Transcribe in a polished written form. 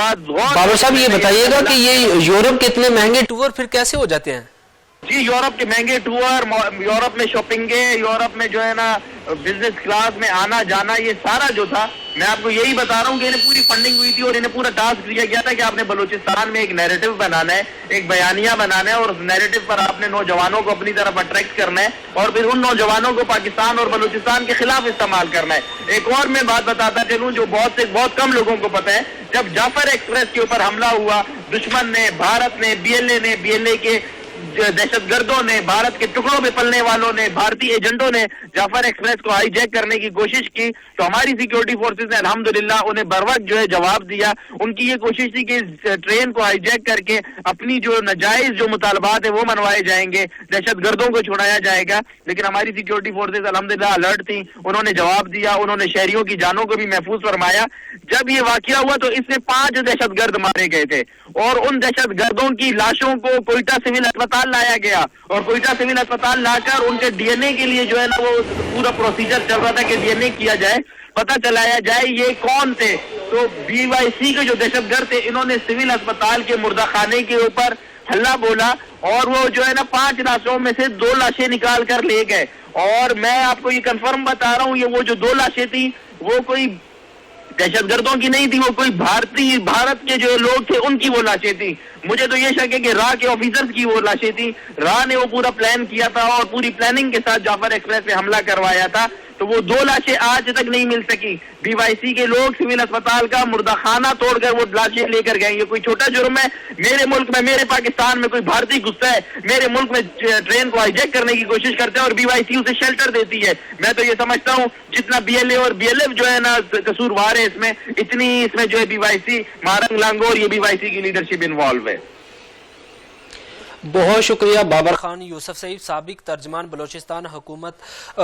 बात बाबर साहब ये बताइएगा कि ये यूरोप के इतने महंगे टूर फिर कैसे हो जाते हैं? जी, यूरोप के महंगे टूर, यूरोप में शॉपिंगे, यूरोप में जो है ना बिजनेस क्लास में आना जाना, ये सारा जो था, मैं आपको यही बता रहा हूँ कि इन्हें पूरी फंडिंग हुई थी और इन्हें पूरा टास्क दिया गया था कि आपने बलूचिस्तान में एक नैरेटिव बनाना है, एक बयानिया बनाना है और उस नैरेटिव पर आपने नौजवानों को अपनी तरफ अट्रैक्ट करना है और फिर उन नौजवानों को पाकिस्तान और बलूचिस्तान के खिलाफ इस्तेमाल करना है। एक और मैं बात बताता चलूँ जो बहुत कम लोगों को पता है, जब जाफर एक्सप्रेस के ऊपर हमला हुआ, दुश्मन ने, भारत ने, बीएलए के दहशतगर्दों ने, भारत के टुकड़ों में पलने वालों ने, भारतीय एजेंटों ने जाफर एक्सप्रेस को हाईजैक करने की कोशिश की, तो हमारी सिक्योरिटी फोर्सेस ने अल्हम्दुलिल्लाह उन्हें बरवक्त जो है जवाब दिया। उनकी ये कोशिश थी कि ट्रेन को हाईजैक करके अपनी जो नाजायज जो मुतालबात है वो मनवाए जाएंगे, दहशतगर्दों को छुड़ाया जाएगा, लेकिन हमारी सिक्योरिटी फोर्सेस अल्हम्दुलिल्लाह अलर्ट थी, उन्होंने जवाब दिया, उन्होंने शहरियों की जानों को भी महफूज फरमाया। जब ये वाकया हुआ तो इसमें 5 दहशतगर्द मारे गए थे और उन दहशतगर्दों की लाशों को कोयटा सिविल अस्पताल लाया गया और कोयटा सिविल अस्पताल लाकर उनके डीएनए के लिए जो है ना वो पूरा प्रोसीजर चल रहा था कि डीएनए किया जाए, पता चलाया जाए ये कौन थे। तो बीवाईसी के जो दहशतगर्द थे इन्होंने सिविल अस्पताल के मुर्दाखाने के ऊपर हल्ला बोला और वो जो है ना 5 लाशों में से 2 लाशें निकाल कर ले गए। और मैं आपको ये कंफर्म बता रहा हूँ, ये वो जो 2 लाशें थी वो कोई दहशतगर्दों की नहीं थी, वो कोई भारत के जो लोग थे उनकी वो लाशें थी। मुझे तो ये शक है कि राह के ऑफिसर्स की वो लाशें थी, राह ने वो पूरा प्लान किया था और पूरी प्लानिंग के साथ जाफर एक्सप्रेस पे हमला करवाया था। तो वो 2 लाशें आज तक नहीं मिल सकी। बीवाईसी के लोग सिविल अस्पताल का मुर्दाखाना तोड़कर वो लाशें लेकर गए। ये कोई छोटा जुर्म है? मेरे मुल्क में, मेरे पाकिस्तान में कोई भारतीय घुसता है, मेरे मुल्क में ट्रेन को हाईजैक करने की कोशिश करते हैं और बीवाईसी उसे शेल्टर देती है। मैं तो ये समझता हूँ जितना बीएलए और बीएलएफ जो है ना कसूरवार है इसमें, इतनी इसमें जो है बीवाईसी, मारंग लांगोर, ये बीवाईसी की लीडरशिप इन्वॉल्व है। बहुत शुक्रिया बाबर खान यूसुफ सईद, साबिक तर्जमान बलोचिस्तान हुकूमत।